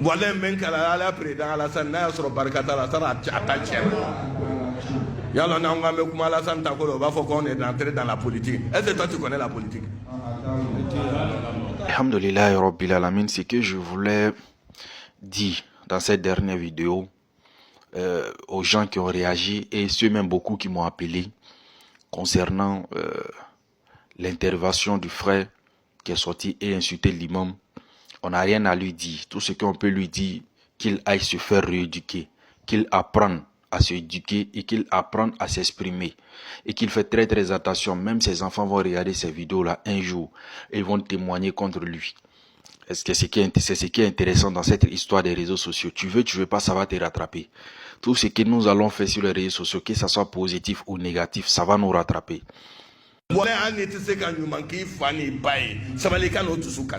Voilà même qu'à la président Alassane n'a sur Barkata la Sara Tchatachien. Yalla n'a pas me Alassane Takolo va faut qu'on est entré dans la politique. Est-ce que toi tu connais la politique? Alhamdulillah Rabbil Alamin, c'est que je voulais dire dans cette dernière vidéo aux gens qui ont réagi et ceux même beaucoup qui m'ont appelé concernant l'intervention du frère qui est sorti et insulté l'imam. On n'a rien à lui dire. Tout ce qu'on peut lui dire, qu'il aille se faire rééduquer, qu'il apprenne à s'éduquer et qu'il apprenne à s'exprimer. Et qu'il fait très très attention. Même ses enfants vont regarder ces vidéos-là un jour et ils vont témoigner contre lui. Est-ce que c'est ce qui est intéressant dans cette histoire des réseaux sociaux? Tu veux pas, ça va te rattraper. Tout ce que nous allons faire sur les réseaux sociaux, que ça soit positif ou négatif, ça va nous rattraper. Voilà un été c'est quand nous manquons Fanny Baye. Ça va les canaux tout sous cas.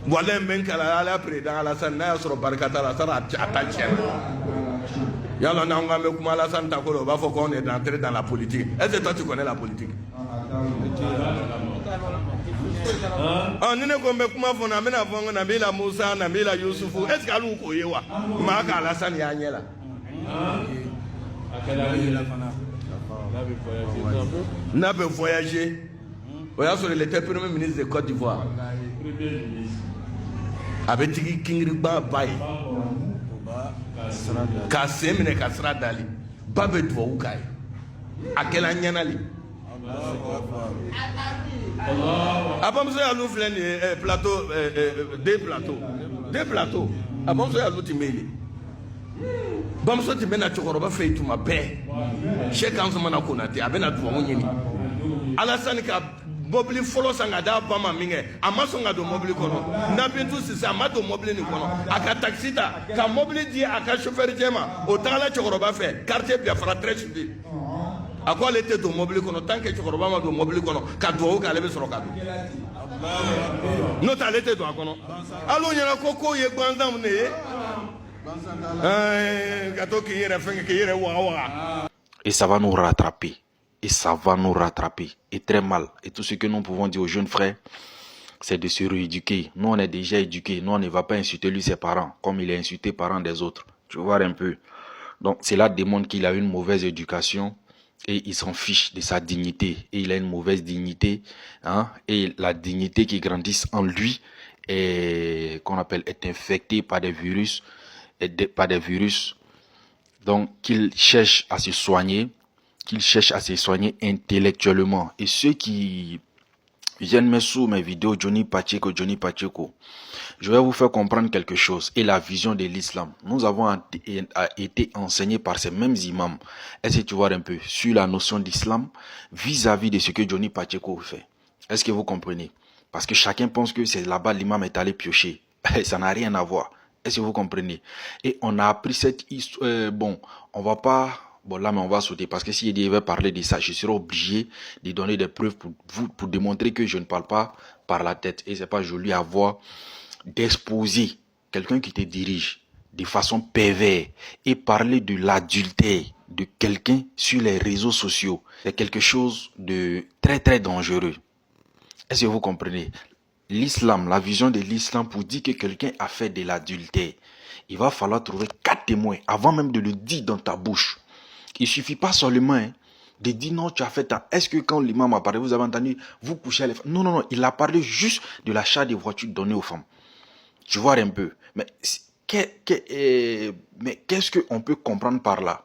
Voilà même qu'à la président Alassane n'a sur Barkata la Sara Tchatachien. Yalla n'a pas me Alassane Takolo va faut qu'on est entré dans la politique. Est-ce que toi tu connais la politique? Ah, nous ne connaissons pas comment on a Nabila Moussa, Nabila Youssoufou. Est-ce qu'à l'ou koyewa? Maka Alassane Yanyela. N'a pas voyagé. Voyage sur l'été premier ministre de Côte d'Ivoire. Avec Kingriba Baye. Kassemine Kasra Dali. Babe Dwoukai. À quel année? Avant ça, nous faisons plateau, deux plateaux. Avant ça, nous timeli. Bon, ça tu mènes à Chokoroba fait tout ma paix. Cheikh Ansoumana Konate, Abena Douamouni. Alassane ka mobili folo sangada bama minge, amasonga do mobili kono. Nabintu sisa amato mobili ni kono. Aka taxita, ka mobili di aka chauffeur jema. Autant la Chokoroba fait, quartier Biafra très chudi. À quoi l'été de mobile qu'on tant que tu comprends de mobile qu'on a doit qu'elle sur le cadeau. Notre l'été doit qu'on allons y a la coco y est bandam né. Gâteau qui est fin qui est wawa. Et ça va nous rattraper. Et ça va nous rattraper. Et très mal. Et tout ce que nous pouvons dire aux jeunes frères, c'est de se rééduquer. Nous, on est déjà éduqués. Nous, on ne va pas insulter lui ses parents, comme il a insulté les parents des autres. Tu vois un peu. Donc, cela démontre qu'il a une mauvaise éducation. Et il s'en fiche de sa dignité. Et il a une mauvaise dignité. Hein? Et la dignité qui grandisse en lui est, qu'on appelle, est infectée par des virus. Donc, qu'il cherche à se soigner. Qu'il cherche à se soigner intellectuellement. Et ceux qui viennent me sous mes vidéos, Johnny Pacheco, je vais vous faire comprendre quelque chose et la vision de l'islam. Nous avons été enseignés par ces mêmes imams. Est-ce que tu vois un peu sur la notion d'islam vis-à-vis de ce que Johnny Pacheco fait? Est-ce que vous comprenez? Parce que chacun pense que c'est là-bas l'imam est allé piocher. Ça n'a rien à voir. Est-ce que vous comprenez? Et on a appris cette histoire. Bon, on va pas... Bon là, mais on va sauter parce que si je devais parler de ça, je serais obligé de donner des preuves pour vous, pour démontrer que je ne parle pas par la tête. Et c'est pas joli à voir d'exposer quelqu'un qui te dirige de façon pervers et parler de l'adultère de quelqu'un sur les réseaux sociaux. C'est quelque chose de très très dangereux. Est-ce que vous comprenez? L'islam, la vision de l'islam pour dire que quelqu'un a fait de l'adultère, il va falloir trouver 4 témoins avant même de le dire dans ta bouche. Il suffit pas seulement de dire non, tu as fait ça. Est-ce que quand l'imam a parlé, vous avez entendu, vous couchez à les femmes? Non, non, non, il a parlé juste de l'achat des voitures données aux femmes. Tu vois un peu. Mais qu'est-ce qu'on peut comprendre par là?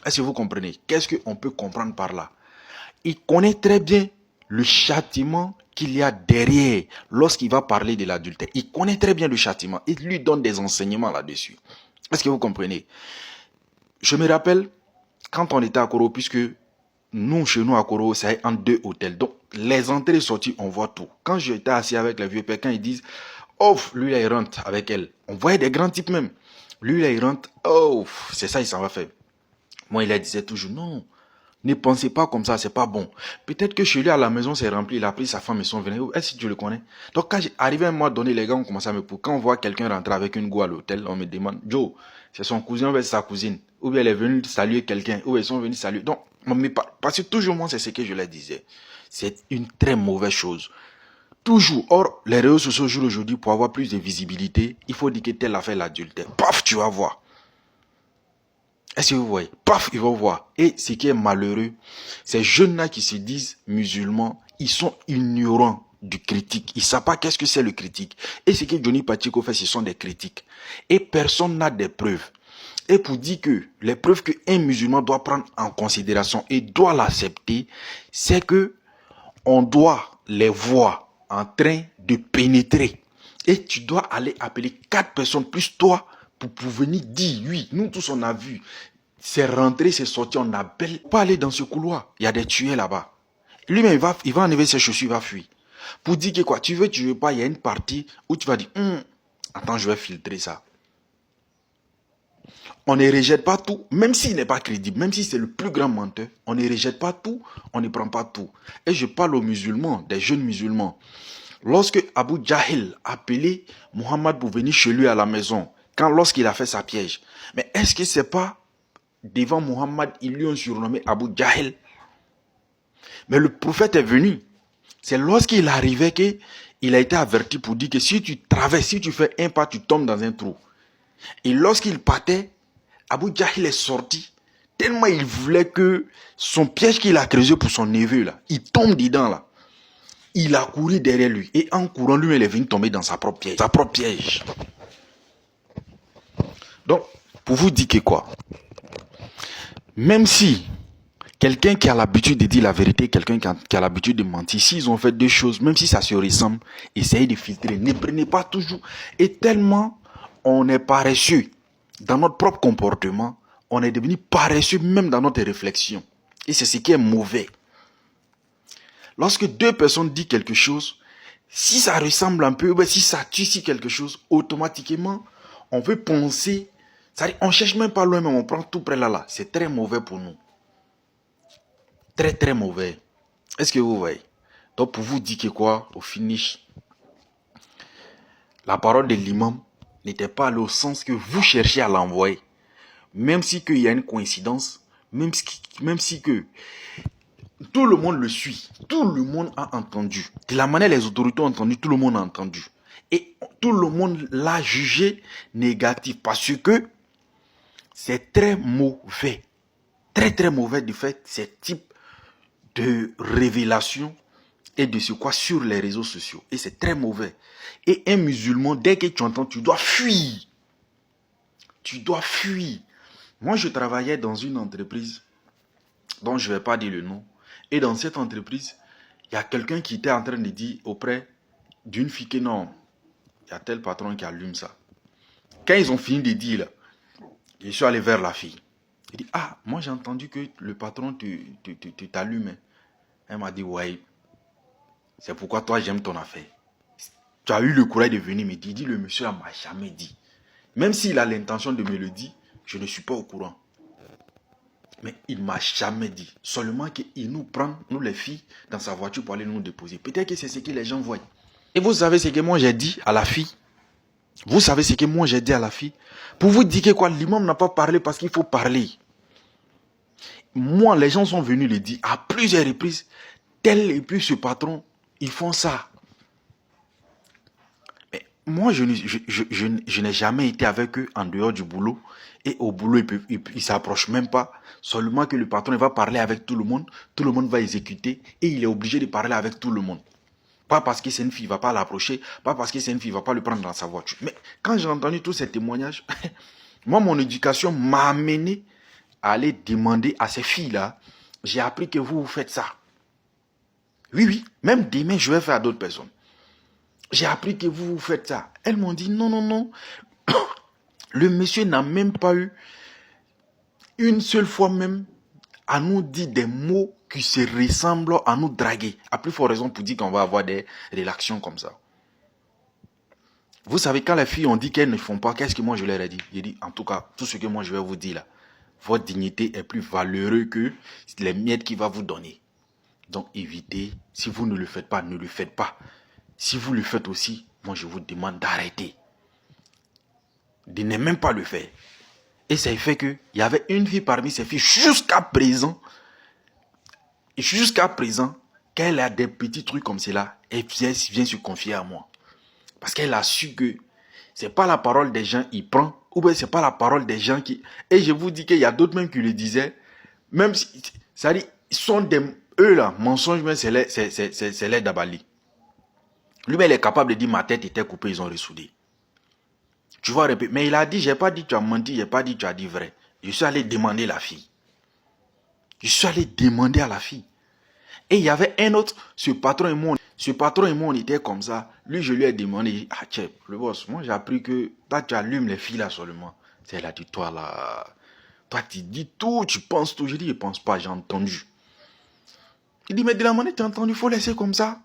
Est-ce que vous comprenez? Qu'est-ce qu'on peut comprendre par là? Il connaît très bien le châtiment qu'il y a derrière lorsqu'il va parler de l'adultère. Il connaît très bien le châtiment. Il lui donne des enseignements là-dessus. Est-ce que vous comprenez? Je me rappelle, quand on était à Koro, puisque nous, chez nous à Koro, c'est en 2 hôtels. Donc, les entrées et sorties, on voit tout. Quand j'étais assis avec les vieux pères, quand ils disent, oh, lui là, il rentre avec elle. On voyait des grands types même. Lui là, il rentre, oh, c'est ça, il s'en va faire. Moi, il disait toujours, non, ne pensez pas comme ça, c'est pas bon. Peut-être que chez lui, à la maison, c'est rempli, il a pris sa femme et son venez. Est-ce que tu le connais? Donc, quand j'arrivais à un moment donné, les gars ont commencé à me pousser. Quand on voit quelqu'un rentrer avec une go à l'hôtel, on me demande, Joe, c'est son cousin ou c'est sa cousine? Ou bien elle est venue saluer quelqu'un, ou ils sont venus saluer. Donc, parce que toujours moi, c'est ce que je leur disais. C'est une très mauvaise chose. Toujours. Or, les réseaux sociaux aujourd'hui, pour avoir plus de visibilité, il faut dire que telle a fait l'adultère. Paf, tu vas voir. Est-ce que vous voyez? Paf, ils vont voir. Et ce qui est malheureux, ces jeunes-là qui se disent musulmans, ils sont ignorants du critique. Ils ne savent pas qu'est-ce que c'est le critique. Et ce que Johnny Pacheco fait, ce sont des critiques. Et personne n'a des preuves. Et pour dire que les preuves qu'un musulman doit prendre en considération et doit l'accepter, c'est que on doit les voir en train de pénétrer. Et tu dois aller appeler 4 personnes plus toi pour venir dire, oui, nous tous on a vu. C'est rentré, c'est sorti, on appelle. Pas aller dans ce couloir. Il y a des tués là-bas. Lui-même, il va enlever ses chaussures, il va fuir. Pour dire que quoi, tu veux pas, il y a une partie où tu vas dire, attends, je vais filtrer ça. On ne rejette pas tout, même s'il n'est pas crédible, même si c'est le plus grand menteur, on ne rejette pas tout, on ne prend pas tout. Et je parle aux musulmans, des jeunes musulmans. Lorsque Abu Jahil a appelé Muhammad pour venir chez lui à la maison, lorsqu'il a fait sa piège, mais est-ce que c'est pas devant Muhammad, ils lui ont surnommé Abu Jahil? Mais le prophète est venu. C'est lorsqu'il arrivait qu'il a été averti pour dire que si tu traverses, si tu fais un pas, tu tombes dans un trou. Et lorsqu'il partait, Abu Jahil est sorti, tellement il voulait que son piège qu'il a creusé pour son neveu, là, il tombe dedans, là. Il a couru derrière lui. Et en courant, lui, il est venu tomber dans sa propre piège. Sa propre piège. Donc, pour vous dire que quoi? Même si quelqu'un qui a l'habitude de dire la vérité, quelqu'un qui a l'habitude de mentir, s'ils ont fait deux choses, même si ça se ressemble, essayez de filtrer. Ne prenez pas toujours. Et tellement on est paresseux dans notre propre comportement, on est devenu paresseux même dans notre réflexion. Et c'est ce qui est mauvais. Lorsque deux personnes disent quelque chose, si ça ressemble un peu, si ça tue quelque chose, automatiquement, on veut penser, c'est-à-dire on ne cherche même pas loin, mais on prend tout près là. C'est très mauvais pour nous. Très, très mauvais. Est-ce que vous voyez? Donc, pour vous dire que quoi, au finish, la parole de l'imam n'était pas allée au sens que vous cherchez à l'envoyer. Même si qu'il y a une coïncidence, même si que tout le monde le suit, tout le monde a entendu. De la manière les autorités ont entendu, tout le monde a entendu. Et tout le monde l'a jugé négatif parce que c'est très mauvais. Très très mauvais de fait, ces types de révélation et de ce quoi sur les réseaux sociaux. Et c'est très mauvais. Et un musulman, dès que tu entends, tu dois fuir. Tu dois fuir. Moi, je travaillais dans une entreprise dont je ne vais pas dire le nom. Et dans cette entreprise, il y a quelqu'un qui était en train de dire auprès d'une fille que non, il y a tel patron qui allume ça. Quand ils ont fini de dire, là, je suis allé vers la fille. Il dit, ah, moi j'ai entendu que le patron t'allume. Elle m'a dit, ouais, c'est pourquoi toi j'aime ton affaire. Tu as eu le courage de venir me dire, le monsieur ne m'a jamais dit. Même s'il a l'intention de me le dire, je ne suis pas au courant. Mais il ne m'a jamais dit. Seulement qu'il nous prend, nous les filles, dans sa voiture pour aller nous déposer. Peut-être que c'est ce que les gens voient. Et vous savez ce que moi j'ai dit à la fille? Vous savez ce que moi j'ai dit à la fille? Pour vous dire que quoi, l'imam n'a pas parlé parce qu'il faut parler. Moi, les gens sont venus le dire à plusieurs reprises. Tel et puis ce patron, ils font ça. Mais moi, je n'ai jamais été avec eux en dehors du boulot. Et au boulot, ils ne s'approchent même pas. Seulement que le patron il va parler avec tout le monde va exécuter. Et il est obligé de parler avec tout le monde. Pas parce que c'est une fille, il ne va pas l'approcher. Pas parce que c'est une fille, il ne va pas le prendre dans sa voiture. Mais quand j'ai entendu tous ces témoignages, moi, mon éducation m'a amené à aller demander à ces filles-là, j'ai appris que vous faites ça. Oui, oui, même demain, je vais faire à d'autres personnes. J'ai appris que vous faites ça. Elles m'ont dit, non, non, non. Le monsieur n'a même pas eu une seule fois même à nous dire des mots qui se ressemblent, à nous draguer. À plus forte raison pour dire qu'on va avoir des relations comme ça. Vous savez, quand les filles ont dit qu'elles ne font pas, qu'est-ce que moi je leur ai dit? J'ai dit, en tout cas, tout ce que moi je vais vous dire là, votre dignité est plus valeureuse que les miettes qu'il va vous donner. Donc évitez, si vous ne le faites pas, ne le faites pas. Si vous le faites aussi, moi je vous demande d'arrêter. De ne même pas le faire. Et ça fait qu'il y avait une fille parmi ces filles jusqu'à présent, quand elle a des petits trucs comme cela, elle vient se confier à moi. Parce qu'elle a su que c'est pas la parole des gens qui prend, ou bien c'est pas la parole des gens qui... Et je vous dis qu'il y a d'autres même qui le disaient, même si... Ça dit, ils sont des... Eux là, mensonges, mais c'est les Dabali. Lui-même, il est capable de dire ma tête était coupée, ils ont ressoudé. Tu vois, mais il a dit, j'ai pas dit tu as menti, j'ai pas dit tu as dit vrai. Je suis allé demander la fille. Je suis allé demander à la fille. Et il y avait un autre, ce patron et moi, on était comme ça. Lui, je lui ai demandé, ah tiens, le boss, moi j'ai appris que toi tu allumes les filles là seulement. C'est là, dis-toi là, toi tu dis tout, tu penses tout. Je dis, je pense pas, j'ai entendu. Il dit, mais de la manière tu as entendu, il faut laisser comme ça.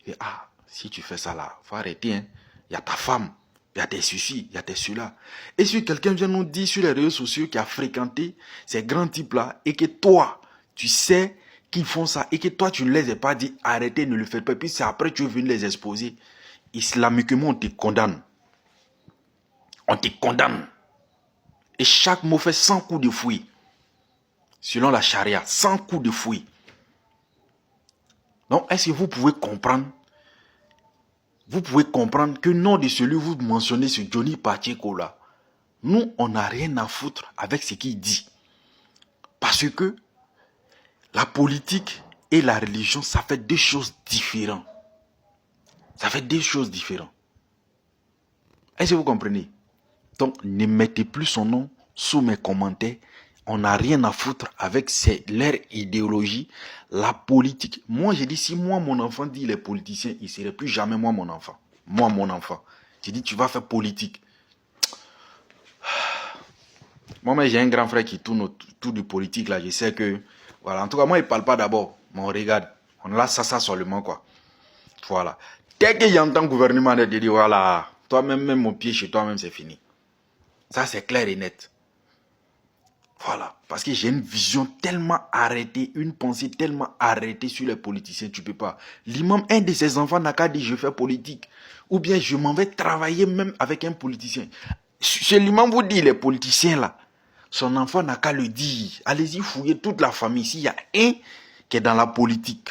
Et ah, si tu fais ça là, faut arrêter, hein. Il y a ta femme, il y a tes soucis, il y a tes ceux-là. Et si quelqu'un vient nous dire sur les réseaux sociaux qui a fréquenté ces grands types-là et que toi, tu sais qu'ils font ça et que toi, tu ne les as pas dit, arrêtez, ne le faites pas. Et puis c'est après tu es venu les exposer. Islamiquement, on te condamne. On te condamne. Et chaque mot fait 100 coups de fouet. Selon la charia, 100 coups de fouet. Donc, est-ce que vous pouvez comprendre? Vous pouvez comprendre que nom de celui que vous mentionnez, ce Johnny Pacheco là, nous, on n'a rien à foutre avec ce qu'il dit. Parce que la politique et la religion, ça fait deux choses différentes. Ça fait deux choses différentes. Est-ce que vous comprenez? Donc, ne mettez plus son nom sous mes commentaires. On n'a rien à foutre avec leur idéologie, la politique. Moi, j'ai dit, si moi, mon enfant dit les politiciens, il ne serait plus jamais moi, mon enfant. Moi, mon enfant. J'ai dit, tu vas faire politique. Moi, j'ai un grand frère qui tourne tout du politique, là. Je sais que, voilà. En tout cas, moi, il ne parle pas d'abord. Mais on regarde. On a ça seulement, quoi. Voilà. Dès qu'il y a un gouvernement, il dit, voilà, toi-même, même mon pied chez toi-même, c'est fini. Ça, c'est clair et net. Voilà. Parce que j'ai une vision tellement arrêtée, une pensée tellement arrêtée sur les politiciens, tu peux pas. L'imam, un de ses enfants n'a qu'à dire je fais politique. Ou bien je m'en vais travailler même avec un politicien. Chez l'imam vous dit les politiciens là, son enfant n'a qu'à le dire. Allez-y fouiller toute la famille. S'il y a un qui est dans la politique,